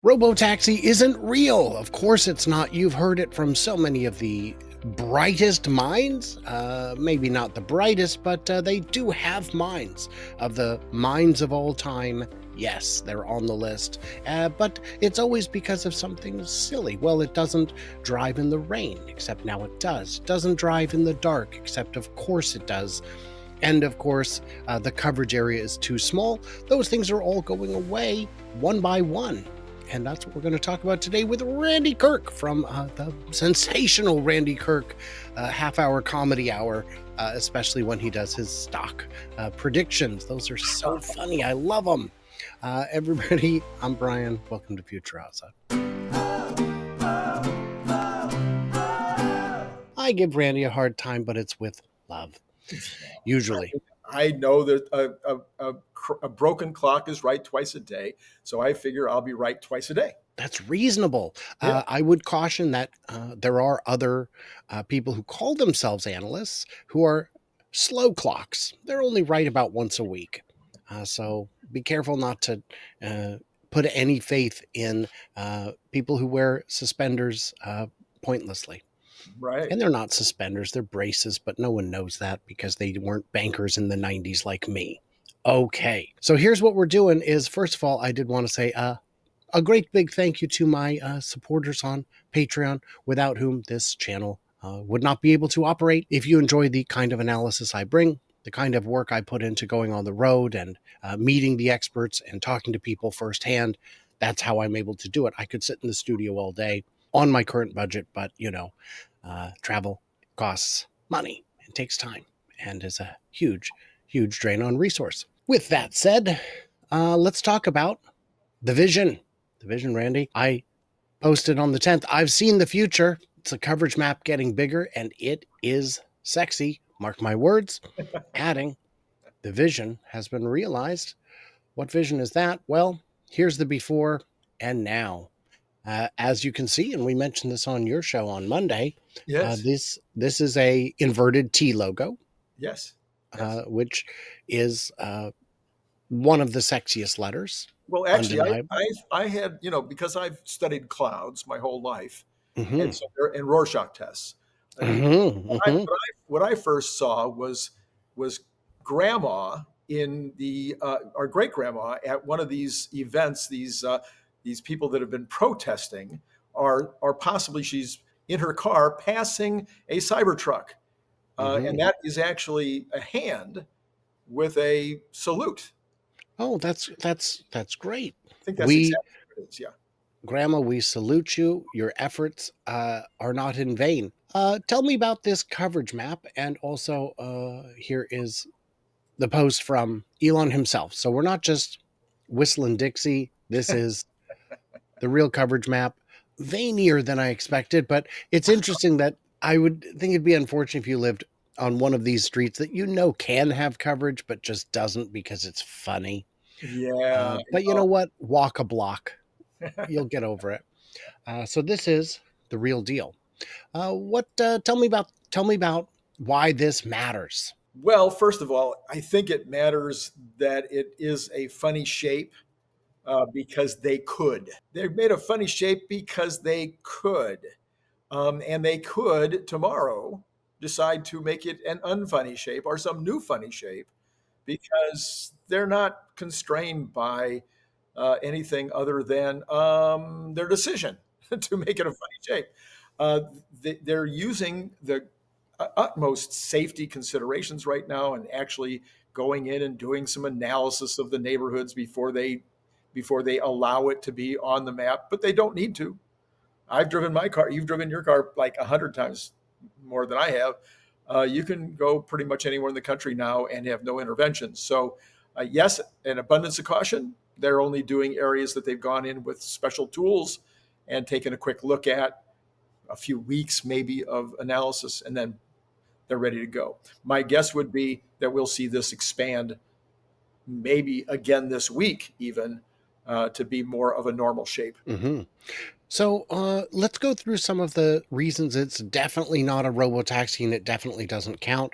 Robo Taxi isn't real. Of course it's not. You've heard it from so many of the brightest minds. Maybe not the brightest, but they do have minds. Of the minds of all time, yes, they're on the list. But it's always because of something silly. Well, it doesn't drive in the rain, except now it does. It doesn't drive in the dark, except of course it does. And of course, the coverage area is too small. Those things are all going away one by one. And that's what we're going to talk about today with Randy Kirk from the sensational Randy Kirk half-hour comedy hour, especially when he does his stock predictions. Those are so funny. I love them. Everybody, I'm Brian. Welcome to Future House. I give Randy a hard time, but it's with love, usually. I know that a broken clock is right twice a day, so I figure I'll be right twice a day. That's reasonable. Yeah. I would caution that there are other people who call themselves analysts who are slow clocks. They're only right about once a week. So be careful not to put any faith in people who wear suspenders pointlessly. Right. And they're not suspenders, they're braces, but no one knows that because they weren't bankers in the 90s like me. Okay, so here's what we're doing is, first of all, I did want to say a great big thank you to my supporters on Patreon, without whom this channel would not be able to operate. If you enjoy the kind of analysis I bring, the kind of work I put into going on the road and meeting the experts and talking to people firsthand, that's how I'm able to do it. I could sit in the studio all day on my current budget, but travel costs money and takes time and is a huge, huge drain on resource. With that said, let's talk about the vision. The vision, Randy. I posted on the 10th. I've seen the future. It's a coverage map getting bigger, and it is sexy. Mark my words. Adding, the vision has been realized. What vision is that? Well, here's the before and now. As you can see, and we mentioned this on your show on Monday, Yes. this is a inverted T logo, Yes. Yes. which is one of the sexiest letters. Well, actually, Undeniable. I had because I've studied clouds my whole life, and Mm-hmm. so and Rorschach tests. Mm-hmm. Mm-hmm. What I first saw was grandma in the our great grandma at one of these events. These people that have been protesting are possibly she's in her car passing a Cybertruck, and Mm-hmm. that is actually a hand with a salute. Oh, that's great. I think that's We, exactly what it is. Yeah. Grandma, we salute you. Your efforts are not in vain. Tell me about this coverage map, and also here is the post from Elon himself. So we're not just whistling Dixie. This is the real coverage map. Veinier than I expected, but it's interesting that I would think it'd be unfortunate if you lived on one of these streets that can have coverage, but just doesn't because it's funny. Yeah. But you know what? Walk a block. You'll get over it. So this is the real deal. What? Tell me about why this matters. Well, first of all, I think it matters that it is a funny shape because they could. They made a funny shape because they could. And they could tomorrow decide to make it an unfunny shape or some new funny shape because they're not constrained by anything other than their decision to make it a funny shape. Uh, they're using the utmost safety considerations right now and actually going in and doing some analysis of the neighborhoods before they allow it to be on the map, but they don't need to. I've driven my car. You've driven your car like 100 times more than I have. You can go pretty much anywhere in the country now and have no intervention. So, yes, an abundance of caution. They're only doing areas that they've gone in with special tools and taken a quick look at, a few weeks maybe of analysis, and then they're ready to go. My guess would be that we'll see this expand maybe again this week, even to be more of a normal shape. Mm-hmm. So let's go through some of the reasons it's definitely not a robo-taxi and it definitely doesn't count.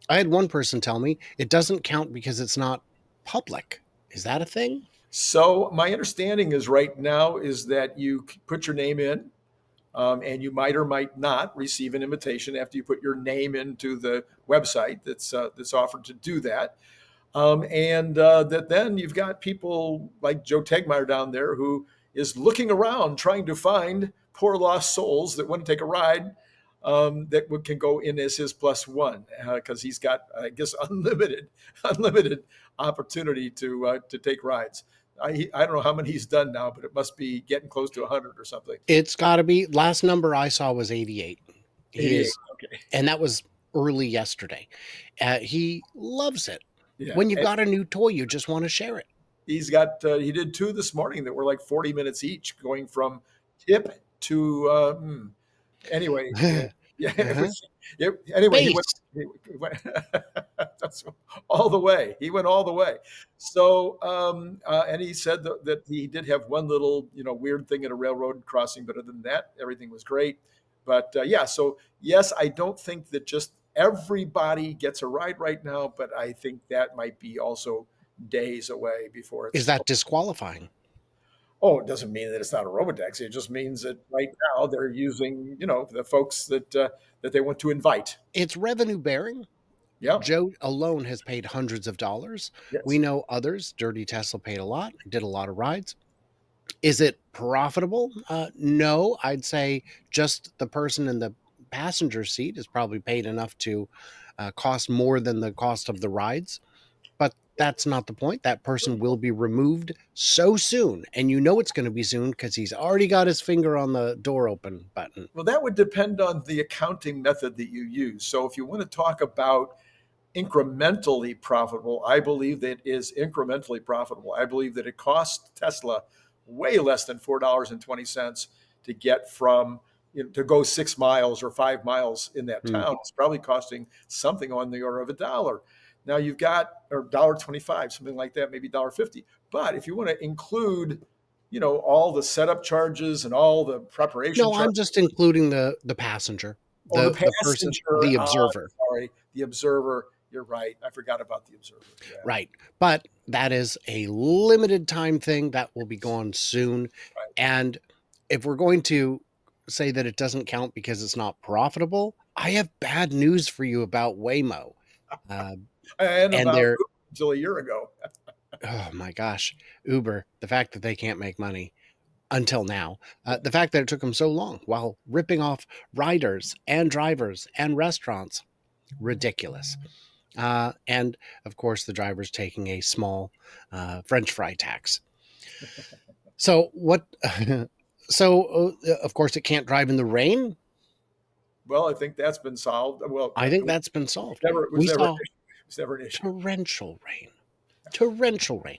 I had one person tell me it doesn't count because it's not public. Is that a thing? So my understanding is right now is that you put your name in, and you might or might not receive an invitation after you put your name into the website that's offered to do that. And that then you've got people like Joe Tegmeyer down there who is looking around trying to find poor lost souls that want to take a ride, that can go in as his plus one, because he's got, I guess, unlimited opportunity to take rides. I don't know how many he's done now, but it must be getting close to 100 or something. It's got to be. Last number I saw was 88. He 88. is, Okay. and that was early yesterday. He loves it. Yeah. When you've And got a new toy, you just want to share it. he did two this morning that were like 40 minutes each, going from tip to anyway. Yeah, it Uh-huh. was, anyway, Base. he went that's all the way. He went all the way. So, and he said that he did have one little, weird thing at a railroad crossing, but other than that, everything was great. But yeah, so yes, I don't think that just everybody gets a ride right now, but I think that might be also days away before Is it's. that disqualifying? Oh, it doesn't mean that it's not a robotaxi. It just means that right now they're using, the folks that they want to invite. It's revenue bearing. Yeah. Joe alone has paid hundreds of dollars. We Yes. know others. Dirty Tesla paid a lot, did a lot of rides. Is it profitable? No, I'd say just the person in the passenger seat is probably paid enough to cost more than the cost of the rides. But that's not the point. That person will be removed so soon. And you know it's going to be soon because he's already got his finger on the door open button. Well, that would depend on the accounting method that you use. So if you want to talk about incrementally profitable, I believe that is incrementally profitable. I believe that it costs Tesla way less than $4.20 to get from, to go 6 miles or 5 miles in that Hmm. town. It's probably costing something on the order of $1. Now you've got, or $1.25, something like that, maybe $1.50. But if you want to include, all the setup charges and all the preparation No, I'm charges. just including the passenger, Oh, the the person, passenger. the observer. Sorry, the observer. You're right. I forgot about the observer. Yeah. Right. But that is a limited time thing that will be gone soon. Right. And if we're going to say that it doesn't count because it's not profitable, I have bad news for you about Waymo. Uh, And and about they're, until a year ago. oh my gosh, Uber, the fact that they can't make money until now, the fact that it took them so long while ripping off riders and drivers and restaurants, ridiculous. And of course, the driver's taking a small French fry tax. So what? So of course, it can't drive in the rain. Well, I think that's been solved. Well, I think that's been solved. it We was never an saw issue. It was never an issue. torrential rain, torrential rain.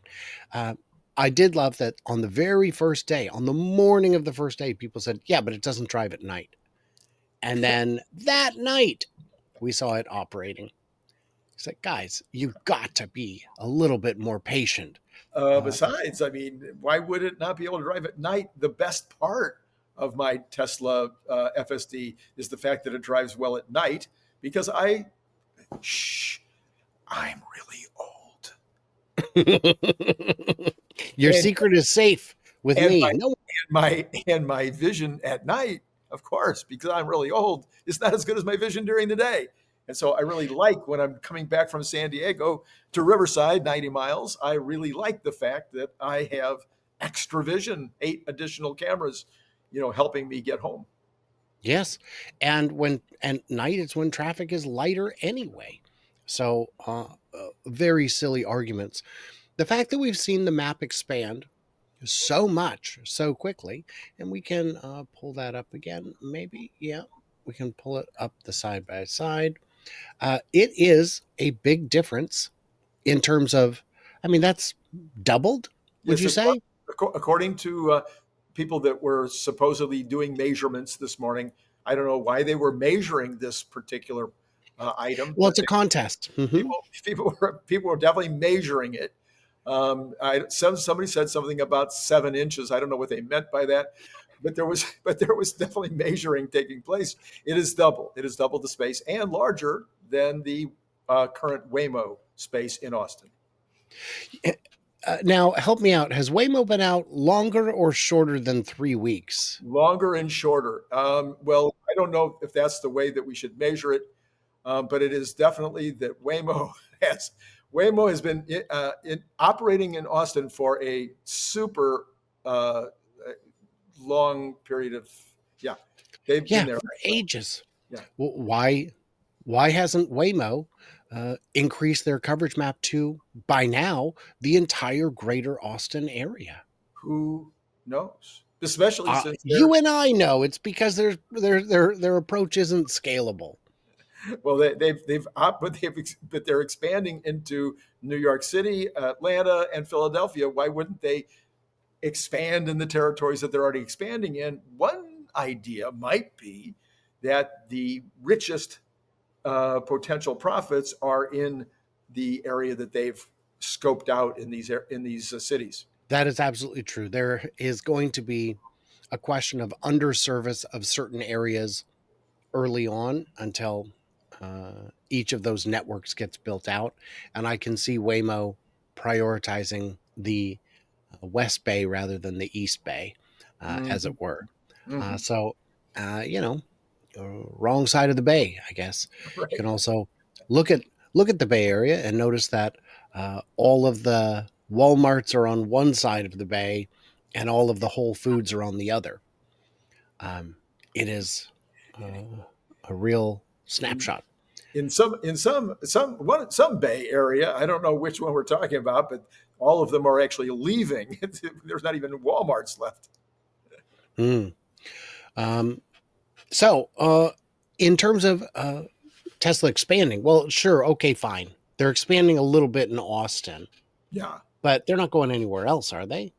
Uh, I did love that on the very first day, on the morning of the first day, people said, "Yeah, but it doesn't drive at night." And then that night, we saw it operating. It's like, guys, you've got to be a little bit more patient. Uh, Besides, I mean, why would it not be able to drive at night? The best part of my Tesla FSD is the fact that it drives well at night, because shh, I'm really old. Your And secret is safe with and me. No, my vision at night, of course, because I'm really old, is not as good as my vision during the day. And so I really like, when I'm coming back from San Diego to Riverside, 90 miles, I really like the fact that I have extra vision, 8 additional cameras, helping me get home. yes, and when and night is when traffic is lighter anyway. So, very silly arguments. The fact that we've seen the map expand so much so quickly, and we can pull that up again. Maybe, yeah, we can pull it up the side by side. It is a big difference in terms of. I mean, that's doubled. Would Yes, you say? according to people that were supposedly doing measurements this morning, I don't know why they were measuring this particular item, Well, but it's a contest. Hmm. people were definitely measuring it. Somebody said something about 7 inches. I don't know what they meant by that, but there was definitely measuring taking place. It is double. It is double the space and larger than the current Waymo space in Austin. Now, help me out. Has Waymo been out longer or shorter than 3 weeks? Longer and shorter. Well, I don't know if that's the way that we should measure it, but it is definitely that has Waymo has been operating in Austin for a super long period of, yeah, they've been Yeah, there. for ages. Yeah. Why hasn't Waymo increased their coverage map to by now the entire greater Austin area? Who knows? Especially since they're You and I know it's because their approach isn't scalable. well, but they're expanding into New York City, Atlanta, and Philadelphia. Why wouldn't they expand in the territories that they're already expanding in? One idea might be that the richest potential profits are in the area that they've scoped out in these cities. That is absolutely true. There is going to be a question of underservice of certain areas early on until each of those networks gets built out. And I can see Waymo prioritizing the West Bay rather than the East Bay, as Mm-hmm. it were. Mm-hmm. So, you know, wrong side of the bay, I guess. You can Right. also look at look at the Bay Area and notice that all of the WalMarts are on one side of the bay, and all of the Whole Foods are on the other. Um, it is a real In snapshot. some Bay Area, I don't know which one we're talking about, but all of them are actually leaving. There's not even WalMarts left. Mm. Um, so, in terms of Tesla expanding, well, sure, okay, fine. They're expanding a little bit in Austin, Yeah, but they're not going anywhere else, are they?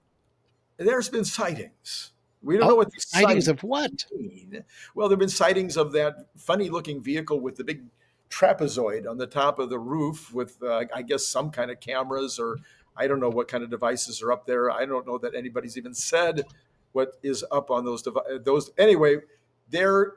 there's been sightings. We don't know Oh, what the sightings sightings of what? mean. Well, there have been sightings of that funny-looking vehicle with the big trapezoid on the top of the roof, with I guess some kind of cameras, or I don't know what kind of devices are up there. I don't know that anybody's even said what is up on those. Anyway, they're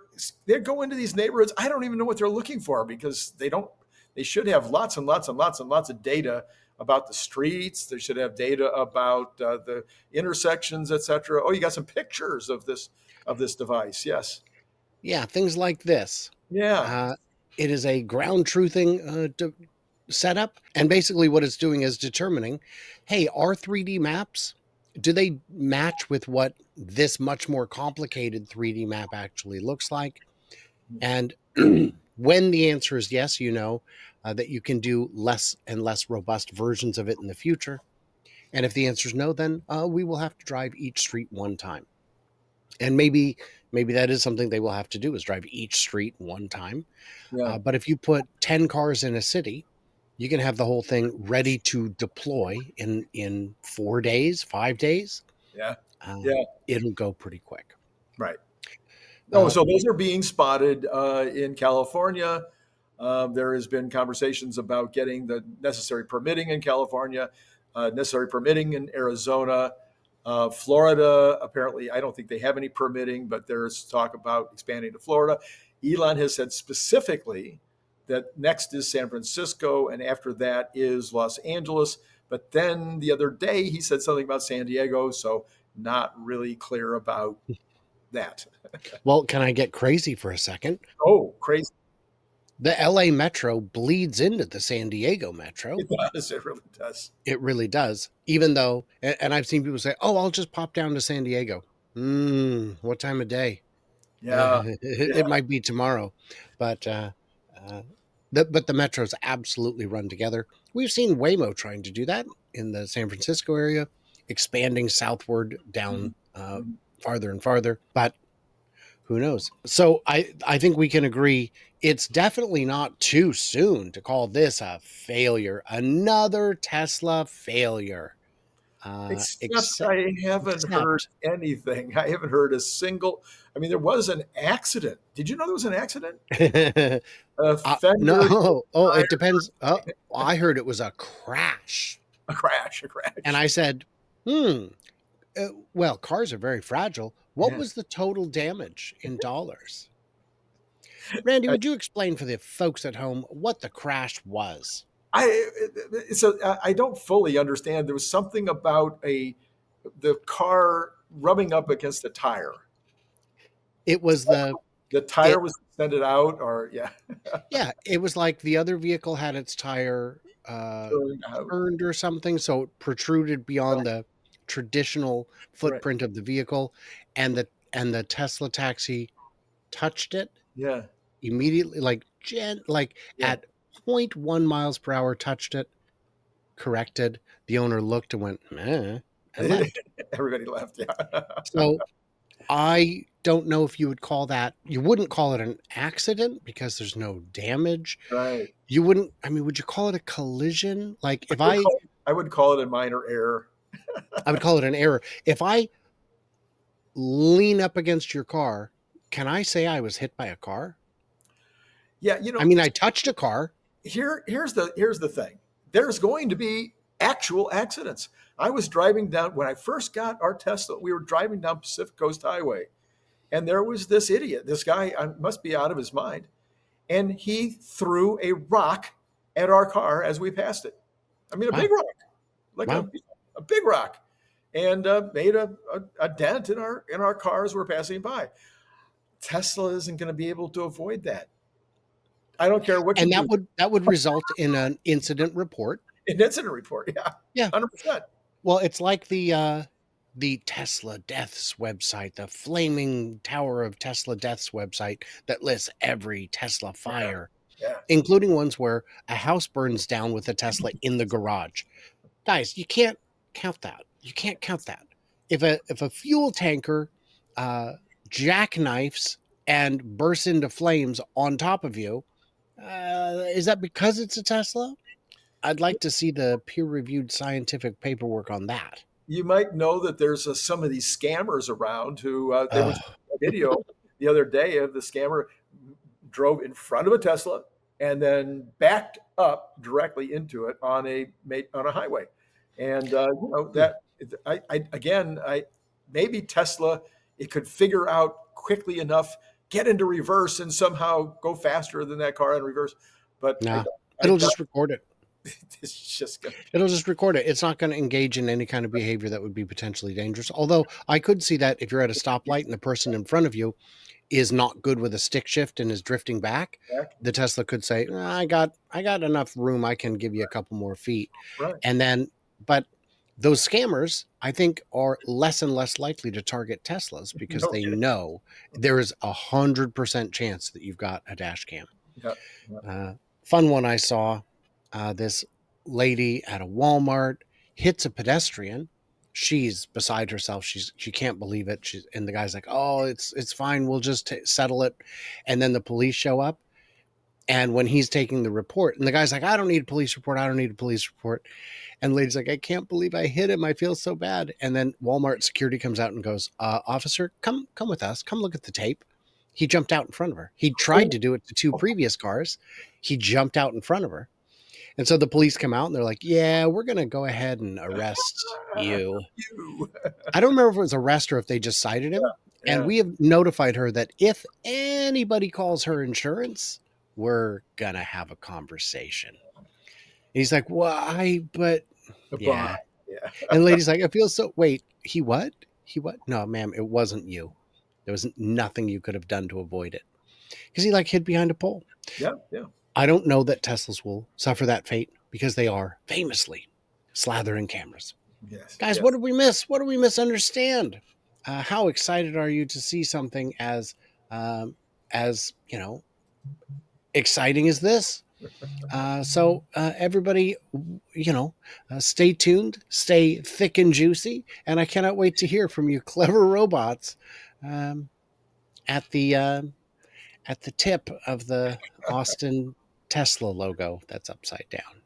they go into these neighborhoods. I don't even know what they're looking for because they don't. They should have lots and lots and lots and lots of data about the streets. They should have data about the intersections, etc. Oh, you got some pictures of this device. Yes. Yeah, things like this. Yeah. Uh, it is a ground truthing setup, and basically what it's doing is determining, hey, our 3D maps, do they match with what this much more complicated 3D map actually looks like? And when the answer is yes, you know that you can do less and less robust versions of it in the future. And if the answer is no, then we will have to drive each street one time. And maybe that is something they will have to do is drive each street one time. Yeah. But if you put 10 cars in a city, you can have the whole thing ready to deploy in 4 days, 5 days. Yeah. Uh, Yeah. it'll go pretty quick. Right. Oh, Uh, so those are being spotted in California. There has been conversations about getting the necessary permitting in California, necessary permitting in Arizona, Florida. Apparently, I don't think they have any permitting, but there's talk about expanding to Florida. Elon has said specifically that next is San Francisco, and after that is Los Angeles. But then the other day he said something about San Diego, so not really clear about that. well, can I get crazy for a second? Oh, crazy. The LA Metro bleeds into the San Diego Metro. It does. It really does. It really does. Even though, and I've seen people say, "Oh, I'll just pop down to San Diego." What time of day? Yeah. It Yeah. might be tomorrow, but uh, but the metros absolutely run together. We've seen Waymo trying to do that in the San Francisco area, expanding southward Mhm. down Mhm. farther and farther. But who knows? So I think we can agree it's definitely not too soon to call this a failure, another Tesla failure. Except Except I haven't heard except anything. I haven't heard a single. I mean, there was an accident. Did you know there was an accident? A fender, no. Oh, it tire, depends. Oh, I heard it was a crash, a crash, a and crash. I said, "Hmm. Well, cars are very fragile. What Yeah. was the total damage in dollars?" Randy, I, would you explain for the folks at home what the crash was? I so I don't fully understand. There was something about the car rubbing up against a tire. It was The tire it was extended out, or yeah, yeah, it was like the other vehicle had its tire turned out. turned or something, so it protruded beyond Right, the traditional right. footprint of the vehicle, and the Tesla taxi touched it Yeah, immediately, like yeah. at point 0.1 miles per hour, touched it, corrected. The owner looked and went, "Eh," and left. Everybody left. Yeah, So I don't know if you would call that, you wouldn't call it an accident because there's no damage. right. You wouldn't, I mean, would you call it a collision? Like if I would call it a minor error. I would call it an error. If I lean up against your car, can I say I was hit by a car? Yeah, I mean, I touched a car. here's the thing. There's going to be actual accidents. I was driving down when I first got our Tesla. We were driving down Pacific Coast Highway, and there was this idiot. This guy must be out of his mind, and he threw a rock at our car as we passed it. I mean, a big Wow. rock, like Wow. a big rock, and made a dent in our car as we're passing by. Tesla isn't going to be able to avoid that. I don't care what you And do. that would result in an incident report. An incident report, yeah, Yeah. 100%. Well, it's like the Tesla Deaths website, the flaming tower of Tesla Deaths website that lists every Tesla Yeah, fire, yeah. including ones where a house burns down with a Tesla in the garage. Guys, you can't count that. You can't count that. If a fuel tanker uh, jackknifes and bursts into flames on top of you, is that because it's a Tesla? I'd like to see the peer-reviewed scientific paperwork on that. You might know that there's some of these scammers around who there was Oh, a video the other day of the scammer drove in front of a Tesla and then backed up directly into it on a highway, and hmm. that I maybe Tesla it could figure out quickly enough, get into reverse, and somehow go faster than that car in reverse, but I Nah, don't. I it'll doubt just record it. it's just going to be It'll just record it. It's not going to engage in any kind of behavior that would be potentially dangerous. Although I could see that if you're at a stoplight and the person in front of you is not good with a stick shift and is drifting back, back. the Tesla could say, I got enough room. I can give you a couple more feet. Right. And then, but those scammers, I think, are less and less likely to target Teslas because No they kidding. know there is 100% chance that you've got a dash cam. Yeah. Yeah. Uh, Fun one I saw, this lady at a Walmart hits a pedestrian. She's beside herself. She can't believe it. And the guy's like, "Oh, it's fine. We'll just settle it." And then the police show up. And when he's taking the report, and the guy's like, "I don't need a police report. I don't need a police report." And the lady's like, "I can't believe I hit him. I feel so bad." And then Walmart security comes out and goes, "Officer, come with us. Come look at the tape." He jumped out in front of her. He tried to do it to two previous cars. He jumped out in front of her. And so the police come out and they're like, "Yeah, we're going to go ahead and arrest you." You. I don't remember if it was arrest or if they just cited him. And Yeah. we have notified her that if anybody calls her insurance, we're going to have a conversation. And he's like, "Why? But A bond. yeah." Yeah. And the lady's like, "I feel so, wait, he what? He what? No, ma'am, it wasn't you. There was nothing you could have done to avoid it." Because he like hid behind a pole. Yeah. Yeah. I don't know that Teslas will suffer that fate because they are famously slathering cameras. Yes. Guys, what Yes. did we miss? What do we misunderstand? How excited are you to see something um, as exciting as this? Everybody, stay tuned, stay thick and juicy, and I cannot wait to hear from you, clever robots, um, at the tip of the Austin Tesla logo that's upside down.